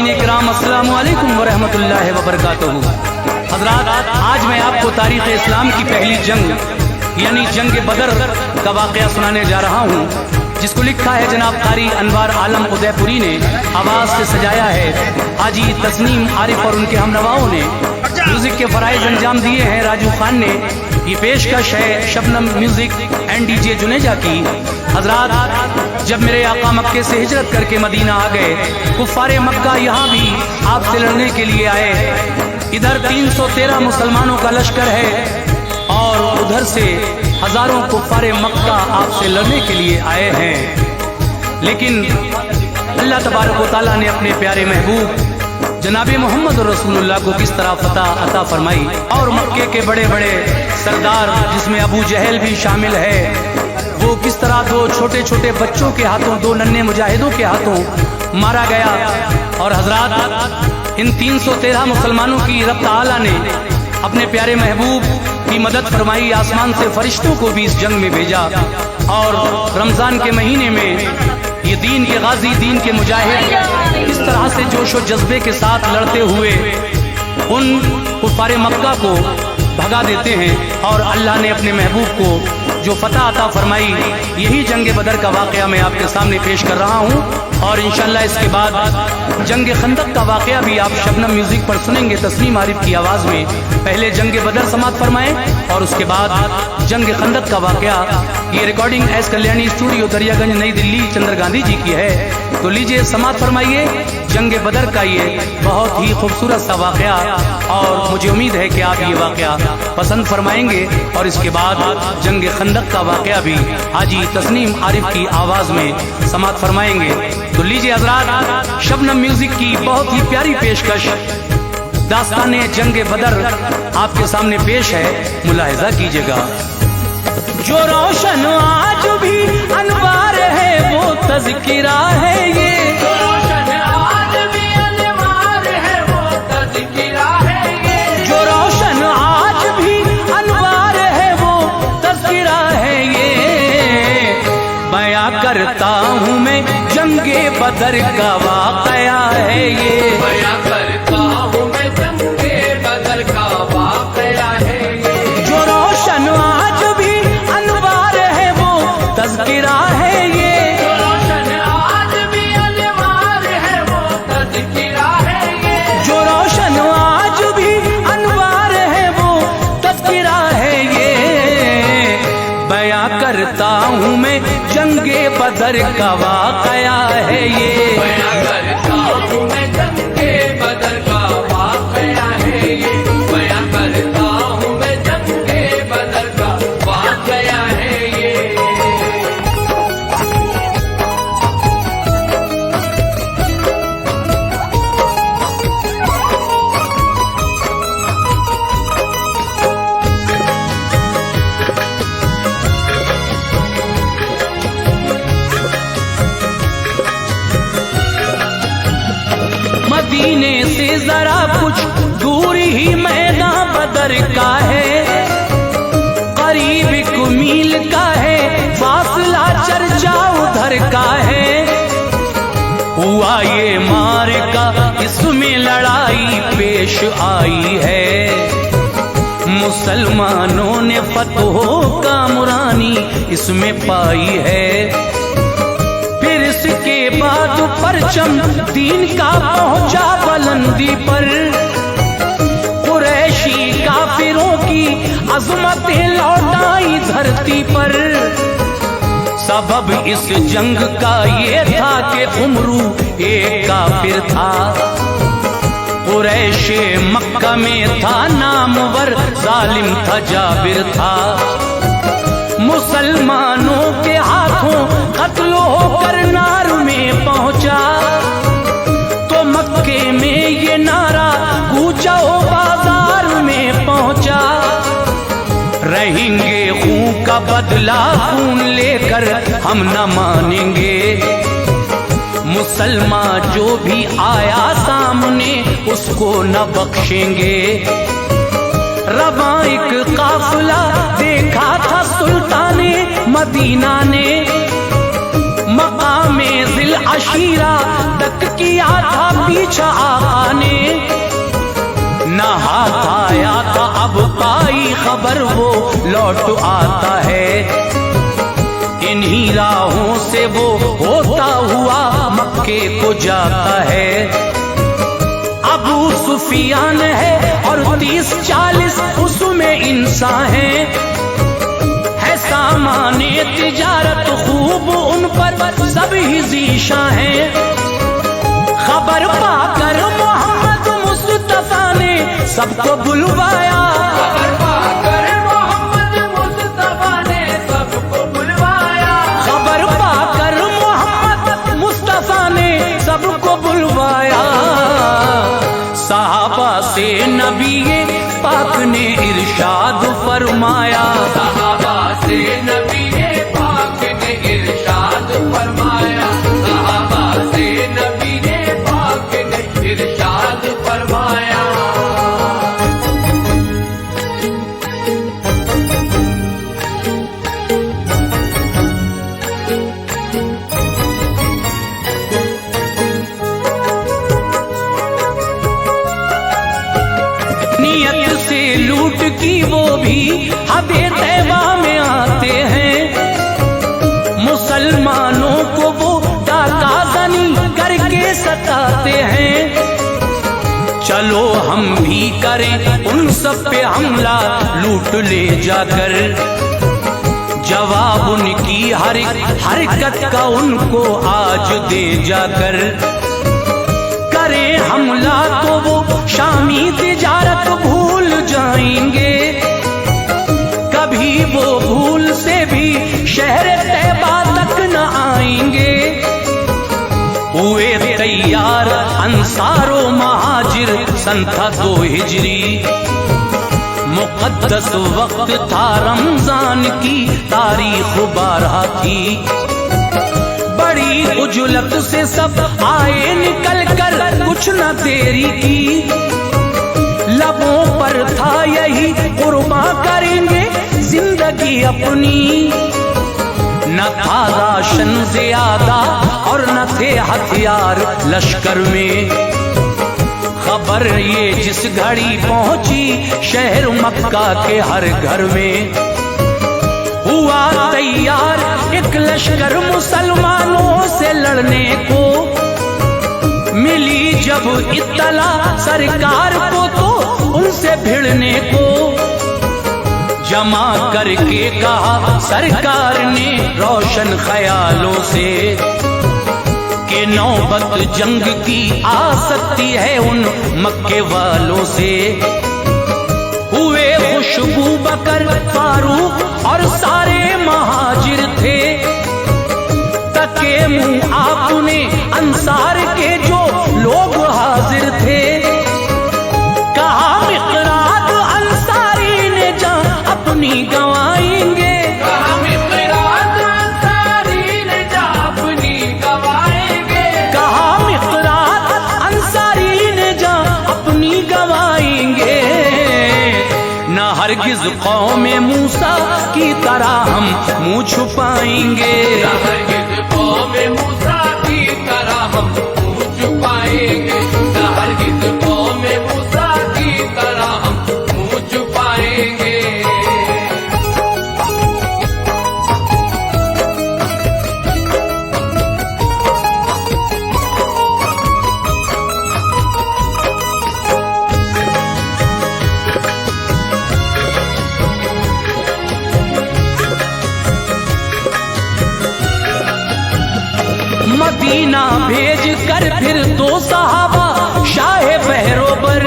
सामीन इकराम अस्सलामु अलैकुम व रहमतुल्लाहि व बरकातुहू। हज़रात, आज मैं आपको तारीख़ इस्लाम की पहली जंग यानी जंग बदर का वाक़या सुनाने जा रहा हूँ, जिसको लिखा है जनाब कारी अनवार आलम उदयपुरी ने, आवाज़ से सजाया है हाजी तस्नीम आरिफ और उनके हमनवाओं ने, म्यूज़िक के फ़राइज़ अंजाम दिए हैं राजू खान ने। ये पेशकश है Shabnam music and DJ Juneja की। हज़रात, जब मेरे आका मक्के से हिजरत करके मदीना आ गए, कुफ़ारे मक्का यहाँ भी आपसे लड़ने के लिए आए। इधर 313 मुसलमानों का लश्कर है और उधर से हज़ारों कुफ़ारे मक्का आपसे लड़ने के लिए आए हैं। लेकिन अल्लाह तबारक व तआला ने अपने प्यारे महबूब जनाब मोहम्मद रसूलुल्लाह को किस तरह फतह अता फरमाई, और मक्के के बड़े बड़े सरदार जिसमें अबू जहल भी शामिल है, वो किस तरह दो छोटे छोटे बच्चों के हाथों, दो नन्हे मुजाहिदों के हाथों मारा गया। और हजरात, इन 313 मुसलमानों की रब ताला ने अपने प्यारे महबूब की मदद फरमाई, आसमान से फरिश्तों को भी इस जंग में भेजा। और रमज़ान के महीने में ये दीन के गाजी, दीन के मुजाहिद इस तरह से जोश व जज्बे के साथ लड़ते हुए उन कुफ़ारे मक्का को भगा देते हैं, और अल्लाह ने अपने महबूब को जो फतह अता फरमाई, यही जंग बदर का वाक़या मैं आपके सामने पेश कर रहा हूँ। और इंशाअल्लाह इसके बाद जंग खंदक का वाक़या भी आप शबनम म्यूज़िक पर सुनेंगे तस्नीम आरिफ की आवाज़ में। पहले जंग बदर समात फरमाएं और उसके बाद जंग खंदक का वाक़या। ये recording S Kalyani studio Daryaganj नई दिल्ली चंद्र गांधी जी की है। तो लीजिए समात फरमाइए जंग बदर का ये बहुत ही खूबसूरत सा वाक़या, और मुझे उम्मीद है कि आप ये वाक़या पसंद फरमाएंगे। और इसके बाद जंग खंदक का वाक़या भी हाजी तस्नीम आरिफ की आवाज़ में समात फरमाएंगे। तो लीजिए हज़रात, शबनम म्यूज़िक की बहुत ही प्यारी पेशकश दास्ताने जंग बदर आपके सामने पेश है, मुलाहिज़ा कीजिएगा। जो रोशन आज भी अनवार है वो तज़किरा है, ये जो रोशन आज भी अनवार है वो तज़किरा है, ये जो रोशन आज भी अनवार है वो तज़किरा है। ये बयां करता हूँ मैं जंगे बदर का वाक़या है, ये बयां करता हूँ मैं जंगे बदर का वाक़या है। ये जो रोशन आज भी अनवार है वो तज़किरा है, ये जो रोशन आज भी अनवार है वो तज़किरा है, ये जो रोशन आज भी अनवार है वो तज़किरा है। ये बयां करता हूँ मैं जंगे बदर का वाक़या है, ये बयां करता हूँ मैं जंगे बदर का वाक़या है, ये बयां करता हूँ मैं जंगे बदर का वाक़या है। ये मदीने से जरा कुछ दूर ही मैदान बदर का है, करीब 1 मील का है फासला, चर्चा उधर का है। हुआ ये मार्का, इसमें लड़ाई पेश आई है, मुसलमानों ने फतहों का मुरानी इसमें पाई है। फिर इसके बाद परचम दीन का पहुंचा बुलंदी पर, कुरैशी काफिरों की अज़मतें लौटाई धरती पर। सबब इस जंग का ये था कि उमरू एक काफिर था, कुरैशे मक्का में था नामवर, जालिम था जाबिर था। मुसलमानों के हाथों कत्ल होकर नार में पहुंचा, तो मक्के में ये नारा गूंजा हो बाजार में पहुंचा। रहेंगे खून का बदला खून लेकर हम न मानेंगे, मुसलमान जो भी आया सामने उसको न बख्शेंगे। रवां एक काफिला देखा था सुल्ताने मदीना ने, मकामे ज़िल अशीरा तक किया था पीछा आका ने, नहा आया था अब पाई खबर वो लौट आता है। इन्हीं राहों से वो होता हुआ मक्के को जाता है। अबू सुफियान है और 30-40 उसमें इंसान है सामाने तिजारत खूब उन पर सब ही ज़ीशा है। खबर पाकर मोहम्मद मुस्तफा ने सबको बुलवाया, खबर पाकर मोहम्मद मुस्तफा ने सबको बुलवाया, खबर पाकर मोहम्मद मुस्तफा ने सबको बुलवाया। सहाबा से नबी पाक ने इरशाद फरमाया, सहाबा से नबी पाक ने इरशाद फरमाया, सहाबा से नबी पाक ने इरशाद फरमाया। नियत से लूट की वो भी हदे तैबा में आते हैं। मुसलमानों को वो डाका जनी करके सताते हैं। चलो हम भी करें उन सब पे हमला लूट ले जाकर, जवाब उनकी हर हरकत का उनको आज दे जाकर। करें हमला तो वो शामी तिजारत भूल जाएंगे, कभी वो भूल से भी शहर तैबा तक न आएंगे। हुए तैयार अंसारो महाजिर सन था 2 हिजरी, मुक़द्दस वक्त था रमजान की तारीख 12 थी। बड़ी उजलत से सब आए निकल कर कुछ न देरी की, लबों पर था यही कुर्बा करेंगे जिंदगी अपनी। न था राशन ज्यादा और न थे हथियार लश्कर में। खबर ये जिस घड़ी पहुंची शहर मक्का के हर घर में, हुआ तैयार एक लश्कर मुसलमानों से लड़ने को। मिली जब इत्तला सरकार को तो उनसे भिड़ने को। जमा करके कहा सरकार ने रोशन ख्यालों से, कि नौबत जंग की आ सकती है उन मक्के वालों से। हुए खुशबू बकर फारूक और सारे महाजिर थे, तके मुंह आपने अंसार के जो लोग हाजिर थे। कहा मिक़दाद अंसारी ने जान अपनी गंवाएंगे, कहा मिक़दाद अंसारी ने जान अपनी गंवाएंगे, कहा मिक़दाद अंसारी ने जान अपनी गंवाएंगे। न हरगिज़ कौमे मूसा की तरह हम मुँह छुपाएंगे, न हरगिज़ कौमे मूसा की तरह हम मुँह छुपाएंगे, न हरगिज़ कौमे मूसा की तरह हम मुँह छुपाएंगे। मदीना भेज कर फिर 2 सहाबा शाह बहरोबर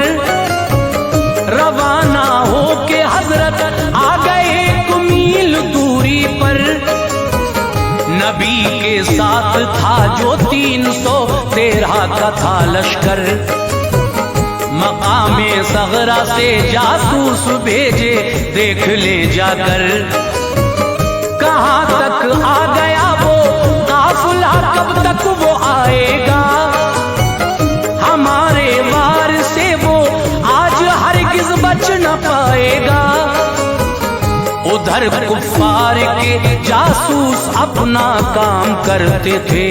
रवाना हो के हजरत आ गए 1 मील दूरी पर। नबी के साथ था जो 313 का था लश्कर। मकामे सगरा से जासूस भेजे देख ले जाकर, कहाँ तक आ गया वो काफिला, कब तक वो आएगा। हमारे वार से वो आज हरगिज़ बच न पाएगा। उधर कुफ्फार के जासूस अपना काम करते थे,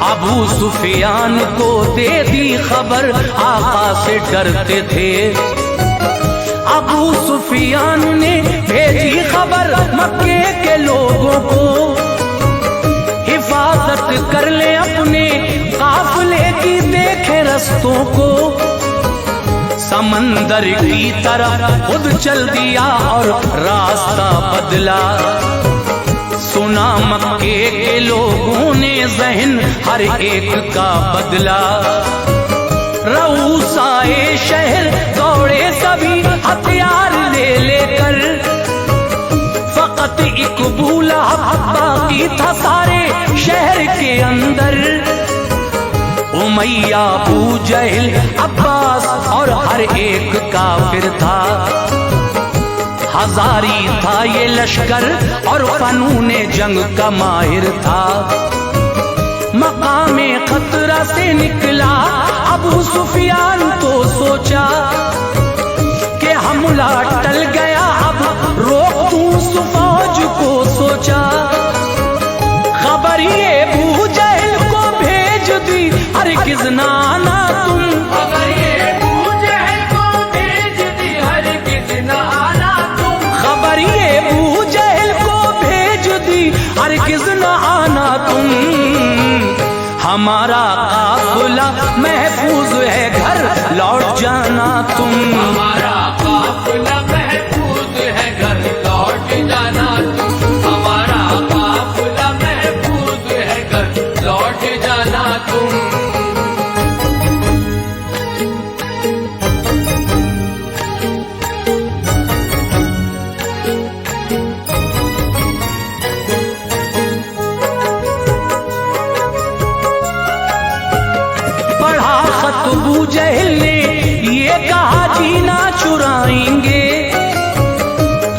अबू सुफियान को दे दी खबर, आका से डरते थे। अबू सुफियान ने भेजी खबर मक्के के लोगों को, हिफाजत कर ले अपने काफिले की, देखे रस्तों को। समंदर की तरफ खुद चल दिया और रास्ता बदला। सुना मक्के के लोगों ने ज़हन हर एक का बदला। रऊसाए शहर दौड़े सभी हथियार ले लेकर, फकत एक बूला बाकी था सारे शहर के अंदर। उमैया, अबू जहल, अब्बास और हर एक काफिर था। हजारी था ये लश्कर और फनूने जंग का माहिर था। मकामे खतरा से निकला अबू सुफियान तो सोचा कि हमला टल गया, अब रोक दूं उस फौज को सोचा। खबर ये अबू जहल को भेज दी, हरगिज़ ना आना तुम। खबर ये अबू जहल को भेज दी, हरगिज़ ना आना तुम। खबर ये अबू जहल को भेज दी, हरगिज़ ना आना तुम। हमारा काफिला महफूज है, घर लौट जाना तुम। हमारा काफिला महफूज है, घर लौट जाना तुम। हमारा काफिला महफूज है, घर लौट जाना तुम। अबू जहल ने ये कहा जीना चुराएंगे,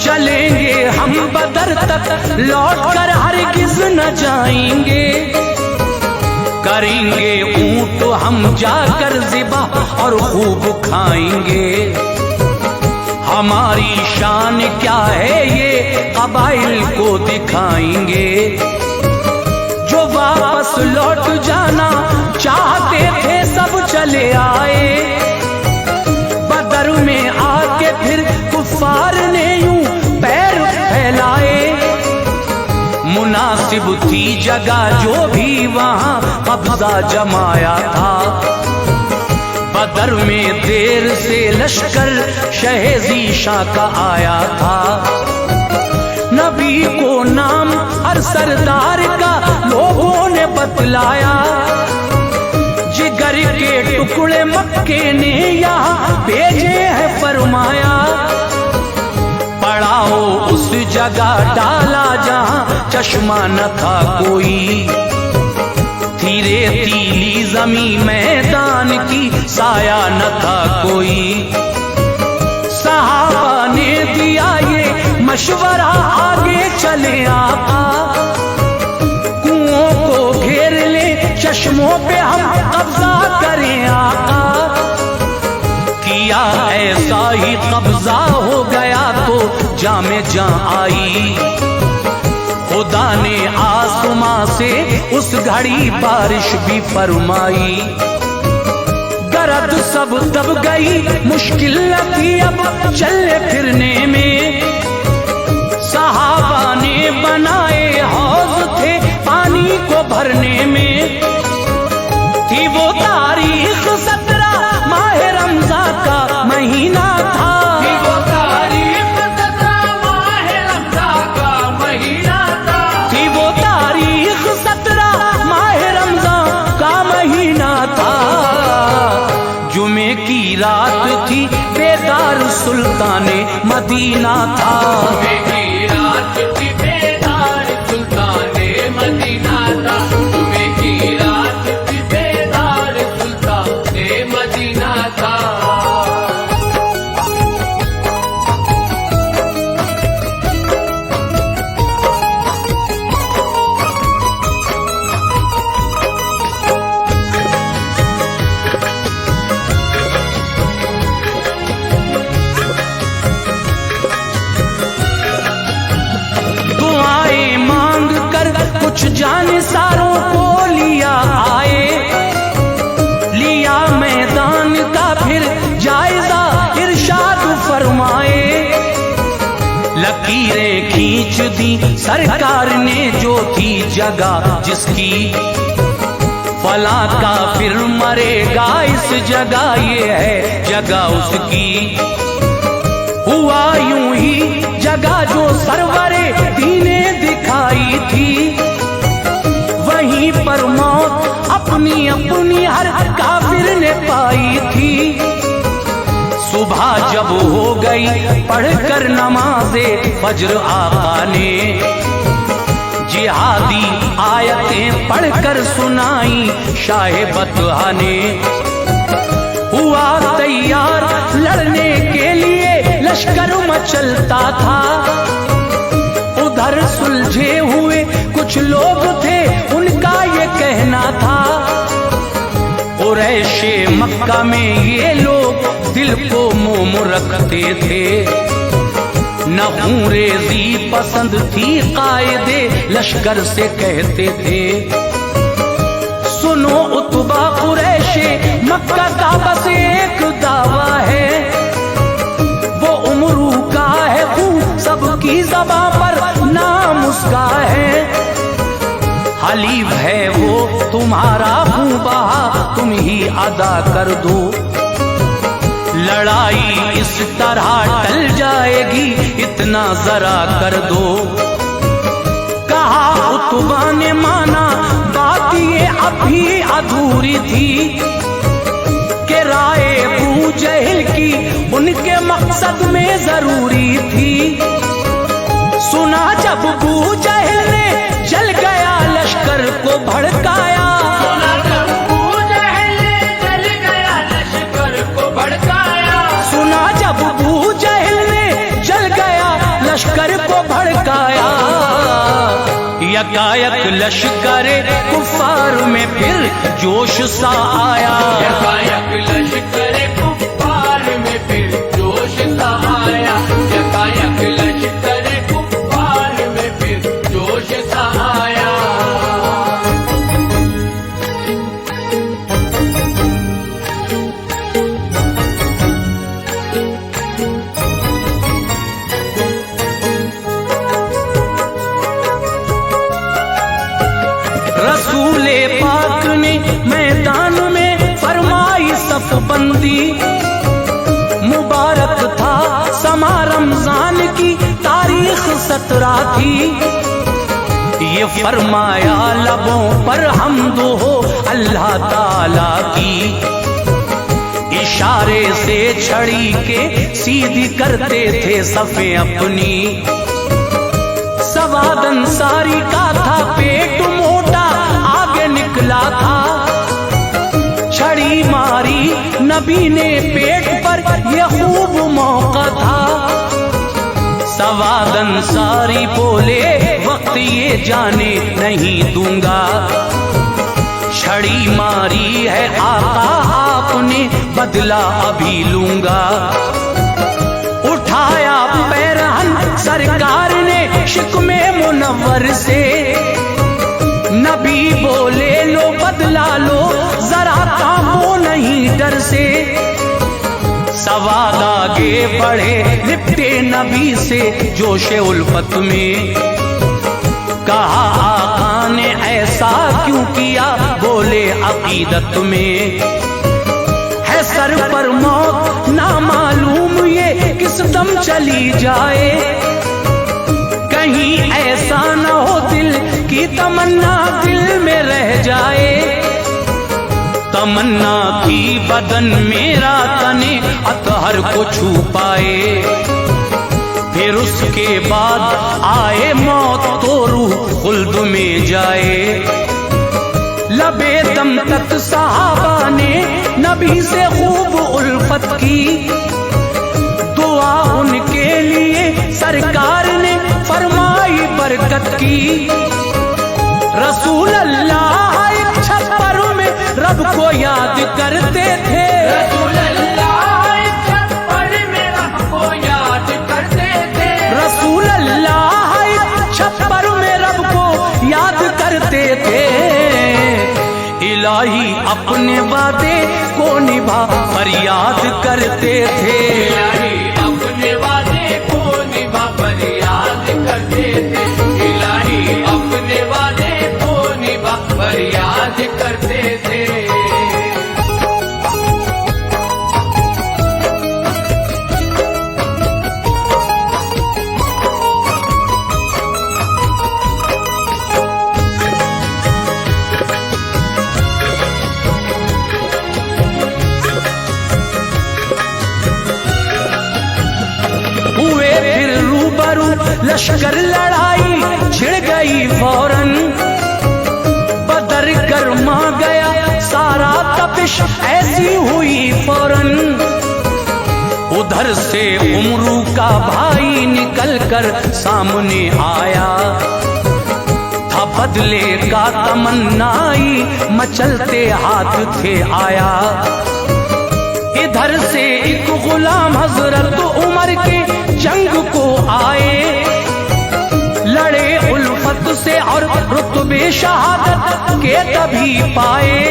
चलेंगे हम बदर तक, लौट कर हरगिज़ न जाएंगे। करेंगे ऊंट हम जाकर ज़िबा और खूब खाएंगे। हमारी शान क्या है ये कबाइल को दिखाएंगे। जो वापस लौट जाना चाहते थे सब चले आए। बदर में आके फिर कुफार ने यूं पैर फैलाए। मुनासिब थी जगह जो भी वहां कब्जा जमाया था। बदर में देर से लश्कर शहेज़ी शाह का आया था। नबी को नाम हर सरदार का लोगों ने बतलाया। जिगर के टुकड़े मक्के ने यहाँ भेजे हैं फरमाया। पड़ा हो उस जगह डाला जहाँ चश्मा न था कोई। थी रेतीली जमी मैदान की, साया न था कोई। सहाबा ने दिया ये मशवरा, आगे चले आका। कुओं को घेर ले, चश्मों पे हम कब्जा करें आका। किया ऐसा ही कब्जा हो गया तो जामे जां आई। खुदा ने आसमां से उस घड़ी बारिश भी फरमाई। गरद सब दब गई, मुश्किल न थी अब चलने फिरने में। सहाबा ने बनाए हौज थे पानी को भरने में। थी वो तारीख 17 माह रमज़ान का महीना था। थी वो तारीख 17 माह रमज़ान का महीना था। थी वो तारीख 17 माह रमज़ान का महीना था। जुमे की रात थी, बेदार सुल्ताने मदीना था। जुमे की रात थी, बेदार सुल्ताने मदीना था। जुमे की रात थी, बेदार सुल्ताने मदीना था। कुछ जानिसारों को लिया आए। खींच दी सरकार ने जो थी जगह जिसकी, फला काफिर मरेगा इस जगह, ये है जगह उसकी। हुआ यूं ही जगह जो सरवरे दीने दिखाई थी, वहीं पर मौत अपनी अपनी हर काफिर ने पाई थी। सुबह जब हो गई पढ़कर नमाज़े फज्र आका ने, जिहादी आयतें पढ़कर सुनाई शाह बतहा ने। हुआ तैयार लड़ने के लिए लश्कर मचलता था, उधर सुलझे हुए कुछ लोग थे उनका ये कहना था, कुरैशे मक्का में ये लोग दिल को मोम रखते थे, नखूरेज़ी पसंद थी कायदे लश्कर से कहते थे। सुनो उतबा कुरैशे मक्का का बस एक दावा है, वो उमरू का है खून सबकी ज़बां पर नाम उसका है। हलीफ है वो तुम्हारा खून बहा तुम ही अदा कर दो, लड़ाई इस तरह टल जाएगी इतना जरा कर दो। कहा उतबा ने माना बात ये अभी अधूरी थी, कि राय अबू जहल की उनके मकसद में जरूरी थी। सुना जब अबू जहल ने जल गया लश्कर को भड़काया, सुना जब अबू जहल ने जल गया लश्कर को भड़काया, सुना जब अबू जहल ने जल गया लश्कर को भड़काया। यकायक लश्कर कुफार में फिर जोश सा आया, यकायक लश्कर कुफार में फिर जोश सा आया, यकायक लश्कर कुफार में फिर जोश सा आया। रसूले पाक ने मैदान में फरमाई सफबंदी, मुबारक था समा रमजान की तारीख 17 थी। ये फरमाया लबों पर हम्दो हो अल्लाह ताला की, इशारे से छड़ी के सीधी करते थे सफ़े अपनी। सवाद अंसारी का था पेट मोटा आगे निकला था, छड़ी मारी नबी ने पेट पर यह खूब मौका था। सवाद अंसारी बोले वक्त ये जाने नहीं दूंगा, छड़ी मारी है आका आपने बदला अभी लूंगा। उठाया पैरहन सरकार ने शिकमे मुनव्वर से, नबी बोले लो बदला लो जरा कामो नहीं डर से। सवाद आगे बढ़े लिपटे नबी से जोशे उल्फत में, कहा आका ने ऐसा क्यों किया, बोले अकीदत में है सर पर मौत ना मालूम ये किस दम चली जाए, कहीं ऐसा न हो दिल की तमन्ना दिल में रह जाए। तमन्ना की बदन मेरा तने अतहर को छू पाए, फिर उसके बाद आए मौत तो रूह खुल्द में जाए। लबे दम तक सहाबा ने नबी से खूब उल्फत की, दुआ उनके लिए सरकार ने फरमाई बरकत की। रसूल अल्लाह एक छप्पर में रब को याद करते थे, रसूल अल्लाह एक छप्पर में रब को याद करते थे, रसूल अल्लाह एक छप्पर में रब को याद करते थे। इलाही अपने वादे को निभा पर याद करते थे, इलाही अपने वादे को निभा पर याद करते लश्कर लड़ाई छिड़ गई फौरन, बदर गर्मा गया सारा, तपिश ऐसी हुई फौरन। उधर से उमरू का भाई निकल कर सामने आया, था बदले का तमन्नाई, मचलते हाथ थे आया। इधर से एक गुलाम हजरत उमर के जंग को आए, लड़े उल्फत से और रुतबे शहादत के तभी पाए।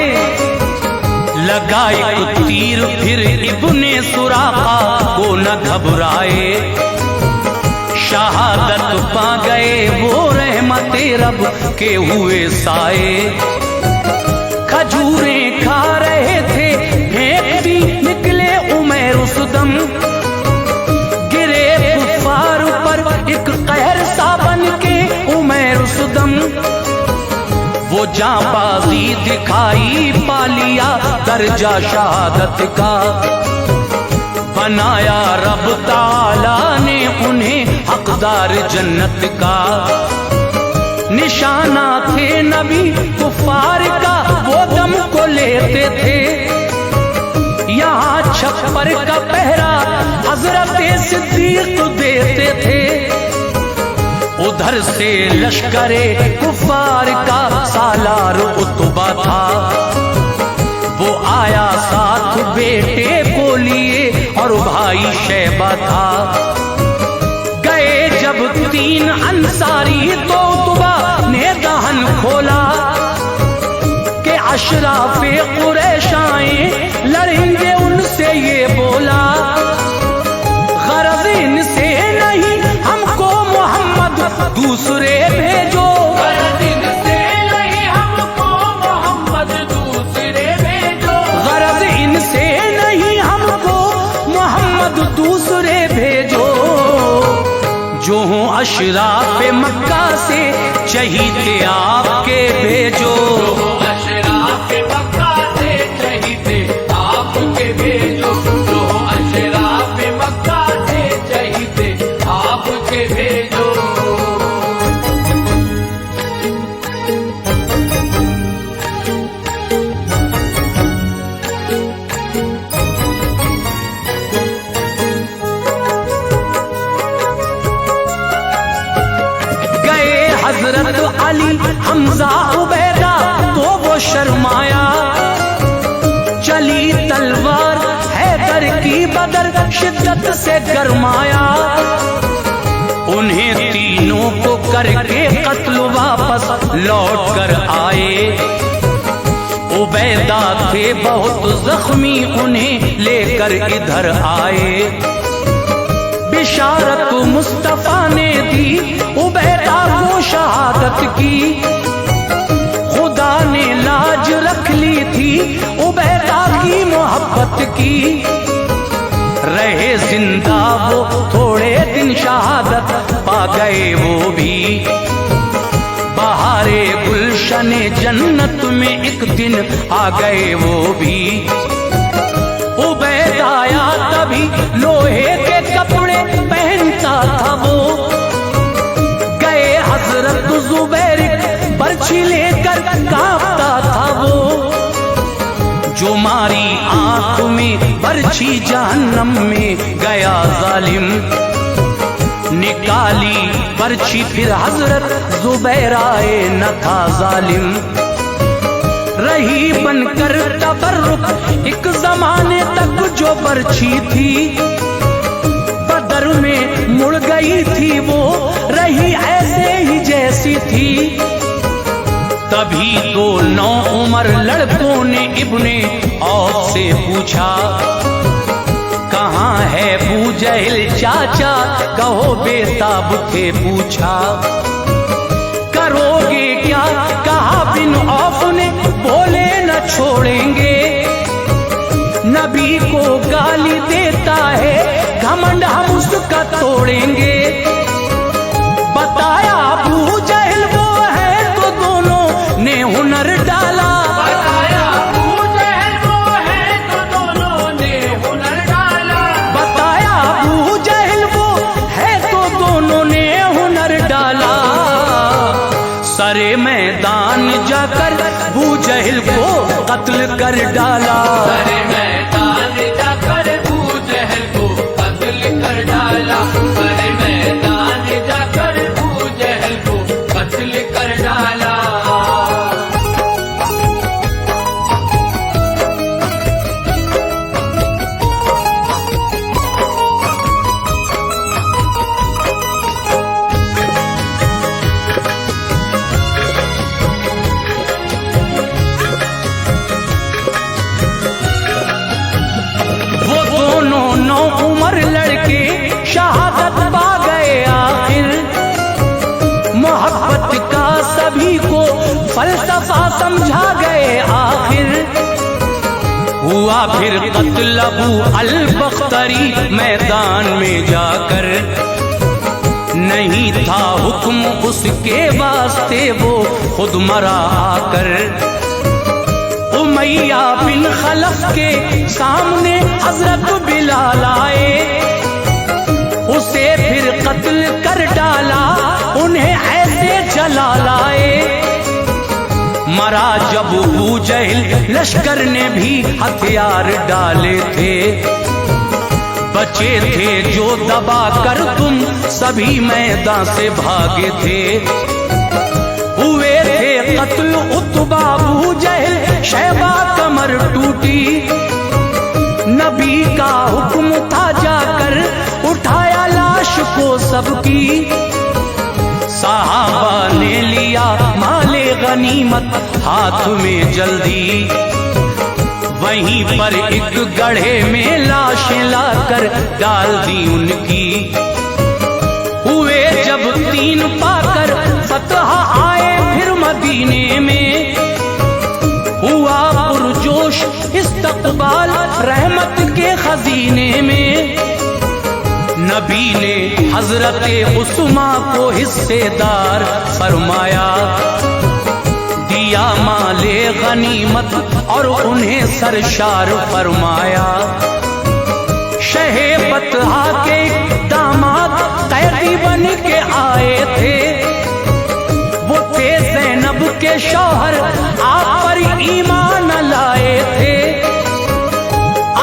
लगा एक तीर फिर इब्ने सुराका को न घबराए, शहादत पा गए वो रहमते रब के हुए साए। खजूरें खा रहे थे फेंकती निकले उमैर उस दम, गिरे कुफार पर एक कहर सा बन के उमैर उस दम। वो जांबाजी दिखाई पा लिया दर्जा शहादत का, बनाया रब ताला ने उन्हें हकदार जन्नत का। निशाना थे नबी कुफार का वो दम को लेते थे, यहाँ छप्पर का पहरा हजरत सिद्दीक देते थे। उधर से लश्करे कुफार का सालार उतबा था, वो आया साथ बेटे को लिए और भाई शैबा था। गए जब 3 अंसारी तो उतबा ने दहन खोला कि अशराफे कुरैश आए लड़ेंगे उनसे, ये बोला गरज इनसे नहीं हमको मोहम्मद दूसरे भेजो, गरज इनसे नहीं हमको मोहम्मद दूसरे भेजो, गरज इनसे नहीं हमको मोहम्मद दूसरे भेजो। जो हूँ अशराफ मक्का से चहीते आपके भेजो, अशराफ मक्का से चहीते आपके भेजो, जो अशराफ मक्का से चहीते आपके भेजो। हजरत अली हमजा उबैदा तो वो शर्माया, चली तलवार हैदर की बदर शिद्दत से गरमाया। उन्हें तीनों को करके कत्ल वापस लौट कर आए। उबैदा थे बहुत जख्मी उन्हें लेकर इधर आए। बिशारत मुस्तफा ने दी उबैदा को शहादत की, खुदा ने लाज रख ली थी उबैदा की मोहब्बत की। रहे जिंदा वो थोड़े दिन शहादत पा गए वो भी, बहारे गुलशन जन्नत में एक दिन आ गए वो भी। उबैद आया तभी लोहे के कपड़े पहनता था वो, गए हजरत जुबैर बर्छी लेकर कांपता था वो। जो मारी आंख में बर्छी जहन्नम में गया जालिम, निकाली बर्छी फिर हजरत जुबैर आए न था जालिम। रही बनकर तबर्रुक एक जमाने तक जो बर्छी थी, बदर में मुड़ गई थी वो, रही ऐसे ही जैसी थी। तभी दो नौ उमर लड़कों ने इब्ने औफ से पूछा, कहाँ है अबू जहल चाचा, कहो बेताब थे पूछा। करोगे क्या कहा बिन औफ ने, बोले न छोड़ेंगे। नबी को गाली देता है घमंड हम उसका तोड़ेंगे। बताया अबू जहल वो है तो दोनों ने हुनर डाला, बताया अबू जहल वो है तो दोनों ने हुनर डाला, बताया अबू जहल वो है तो दोनों ने हुनर मैदान जाकर बू जहल को कत्ल कर डाला। अरे मैदान जाकर बू जहल को कत्ल कर डाला। अरे मैदान जाकर बू जहल को कत्ल कर डाला। उमर लड़के शहादत पा गए आखिर। मोहब्बत का सभी को फलसफा समझा गए आखिर। हुआ फिर कत्ल अबू अल बख्तरी मैदान में जाकर। नहीं था हुक्म उसके वास्ते वो खुद मरा आकर। उमैया बिन खलफ के सामने हजरत बिलाल आए। उसे फिर कत्ल कर डाला, उन्हें ऐसे जला लाए। मरा जब अबू जहल लश्कर ने भी हथियार डाले थे। बचे थे जो दबा कर तुम सभी मैदान से भागे थे। हुए थे कत्ल उतबा अबू जहल शैबा कमर टूटी। नबी का हुक्म था जाकर उठाया लाश को सबकी। सहाबा ने लिया माले गनीमत हाथ में जल्दी। वहीं पर एक गड्ढे में लाशें लाकर डाल दी उनकी। हुए जब 3 पाकर फतह आए फिर मदीने में। हुआ पुरजोश इस्तकबाल रहमत के खजीने में। नबी ने हजरत उस्मा को हिस्सेदार फरमाया। दिया माले गनीमत और उन्हें सरशार फरमाया। शहे बतहा के दामाद कैदी बन के आए थे। वो थे ज़ैनब के शौहर आप पर ईमान लाए थे।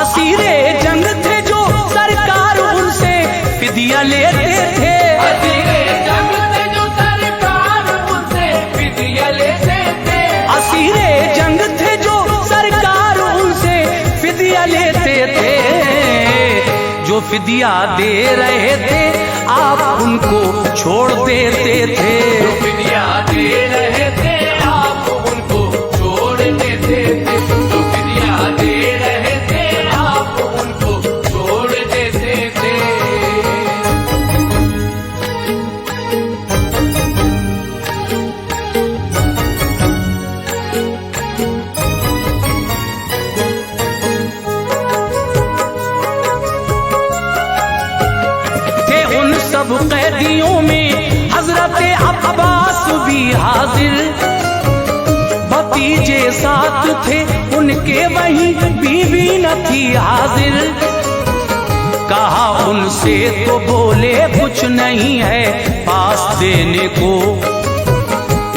असीरे जंग थे जो सरकार उनसे फिदिया लेते थे। असीरे जंग थे जो सरकार उनसे फिदिया लेते थे। असीरे जंग थे जो सरकार उनसे फिदिया लेते थे। जो फिदिया दे रहे थे आप उनको छोड़ देते थे। जो फिदिया दे रहे थे आप उनको छोड़ देते थे। जो फिदिया दे रहे थे आप उनको छोड़ देते थे। सब कैदियों में हजरत अब्बास भी हाजिर। भतीजे साथ थे उनके, वहीं बीवी न थी हाजिर। कहा उनसे तो बोले कुछ नहीं है पास देने को।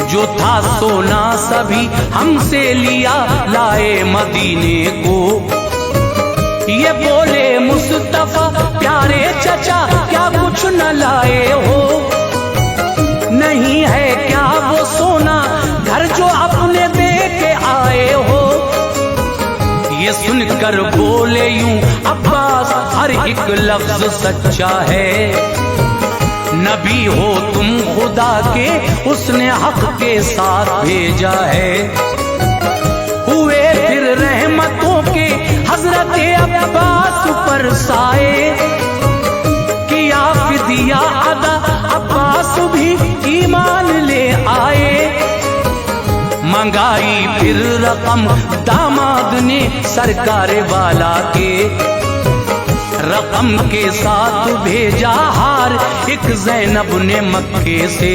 जो था सोना सभी हमसे लिया लाए मदीने को। ये बोले मुस्तफा प्यारे चचा क्या कुछ न लाए हो। नहीं है क्या वो सोना घर जो अपने दे के आए हो। ये सुनकर बोले यूं अब्बास हर एक लफ्ज सच्चा है। नबी हो तुम खुदा के, उसने हक के साथ भेजा है। हुए फिर रहमतों के हजरत अब्बास पर साए। किया फिदिया अदा अब्बास भी ईमान ले आए। मंगाई फिर रकम दामाद ने सरकार वाला के। रकम के साथ भेजा हार एक ज़ैनब ने मक्के से।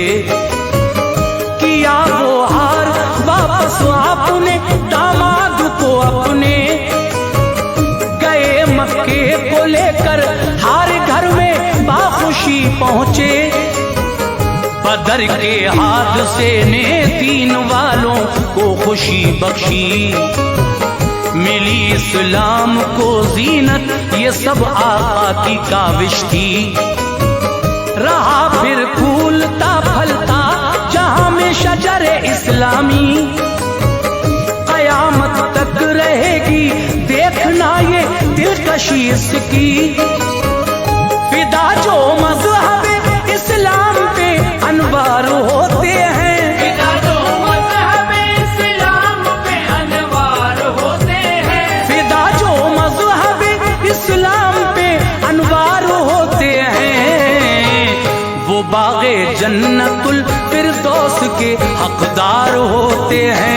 किया वो हार वापस आपने दामाद को अपने। गए मक्के को लेकर हार घर में बाखुशी पहुंचे। बदर के हादसे ने दीन वालों को खुशी बख्शी, मिली इस्लाम को जीनत ये सब आका की काविश थी। रहा फिर फूलता फलता जहां में शजर इस्लामी, कयामत तक रहेगी देखना ये दिलकशी इसकी। फिदा जो मज़हब इस्लाम पे अनवार होते हैं, फिदा जो मज़हब इस्लाम पे अनवार होते हैं, फिदा जो मज़हब इस्लाम पे अनवार होते हैं, वो बाग़े जन्नतुल फिरदौस के हकदार होते हैं।